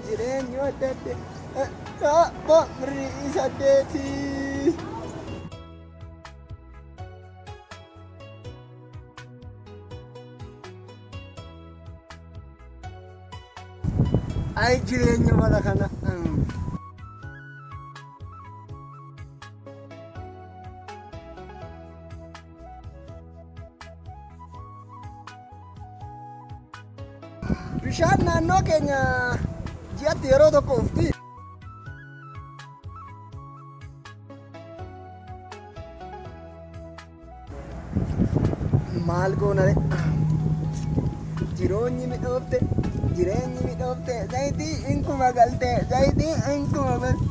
Jireenyi adda addaa boqorri saddeeti. Ay jireenya mala kana. Bishaan naannoo keenya ji'atti yeroo tokko ufti. Maal goona jireenyi midhoofte jireenyi midhoofte zayitii inkuma galte zayitii inkuma galte.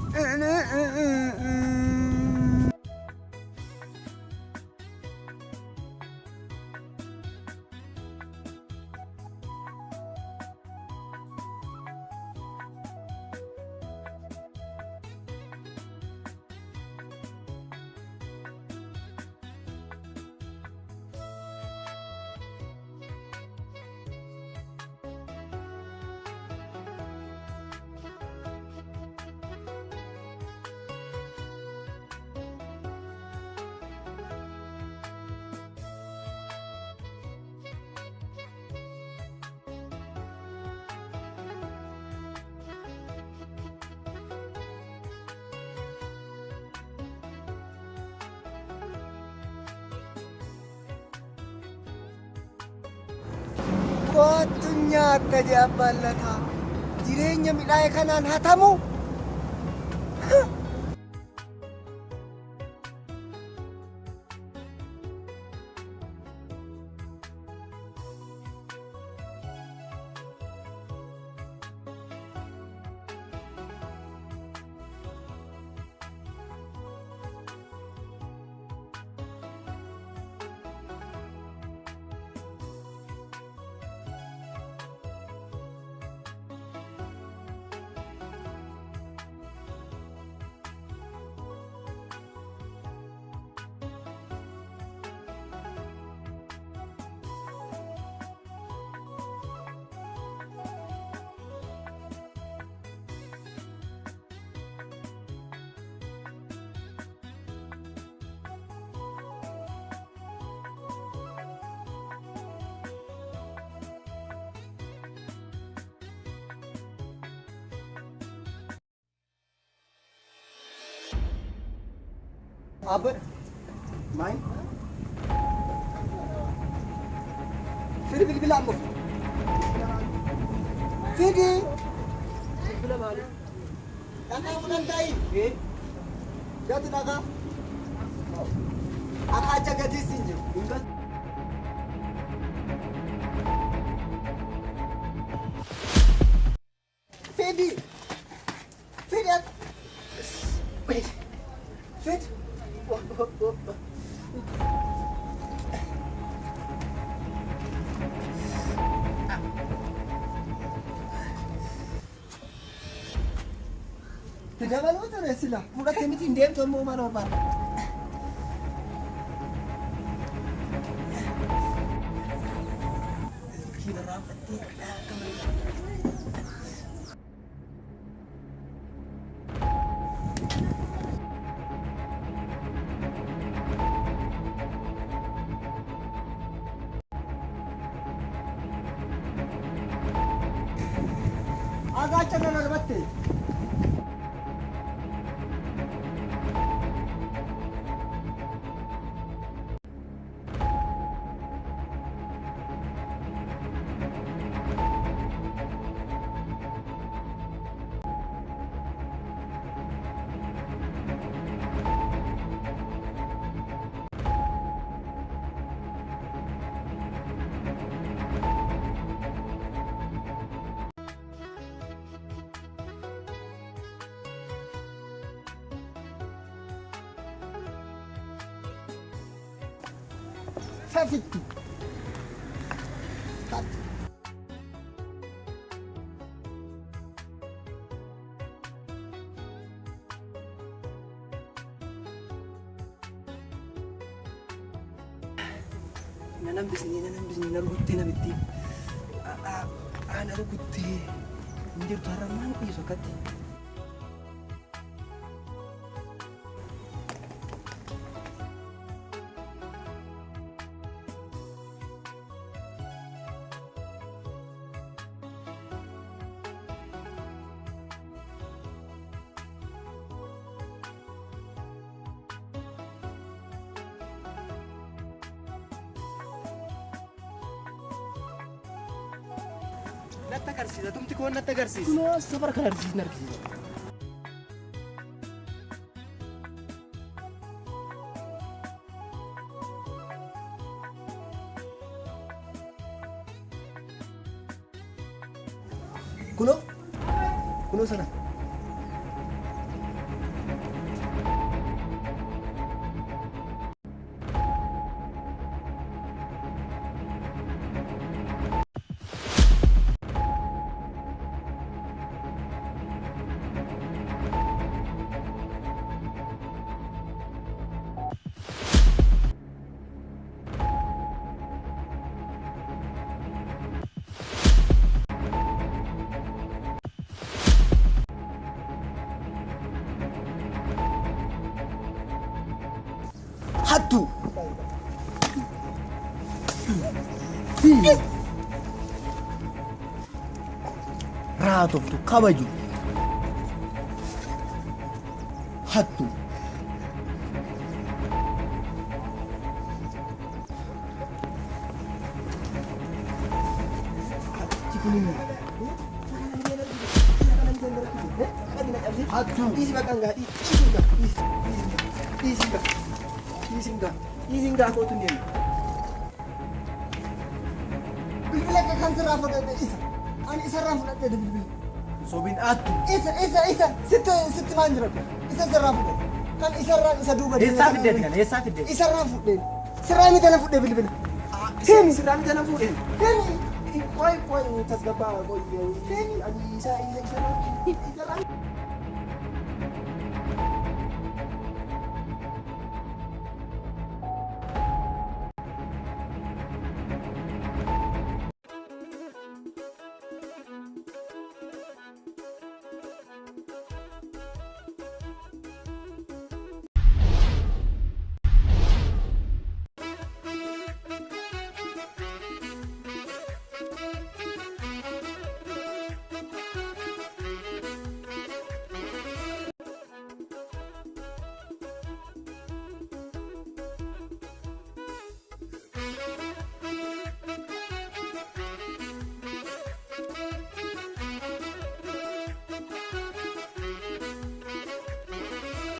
Kootu nyaata jaallataa jireenya midhaa'e kanaan hatamu. Apa? Main? Fidi bilbilaan muf. Fidi. Bilbila maali? Dhagaa fudhan ta'i. Gati dhagaa. Akka acha gatii siin jiru. Fidi. Fidi. Fidi. Tidak malu tu resilah. Muda kami tindiam tu mau mana orang. Kita rapat tiada kami. Agak cakap nak batte. Fafittu. nanambisni narugutti namitti. Narugutti. Injirtu haramaan dhiisu akkatti. Natagarsiisa tumti koon natagarsiisa. Kunoo safara kana argisiisni argisiisa. Kunoo sana. Hattu. Raatoftu kabaju. Hattu. Hattu. Isi bakang gak? Isi gak? Isinga aku tuh dia. Bila kan seraf ada isa. Ani seraf ada di bil. Sobin atu. Isa. Situ manjro. Isa seraf. Kan isa duba. Isa fidel kan? Isa fidel. Isa rafu deh. Serami tanah fude bil. Kemi serami tanah fude. Kemi. Koi tas gaba koi. Kemi ani isa.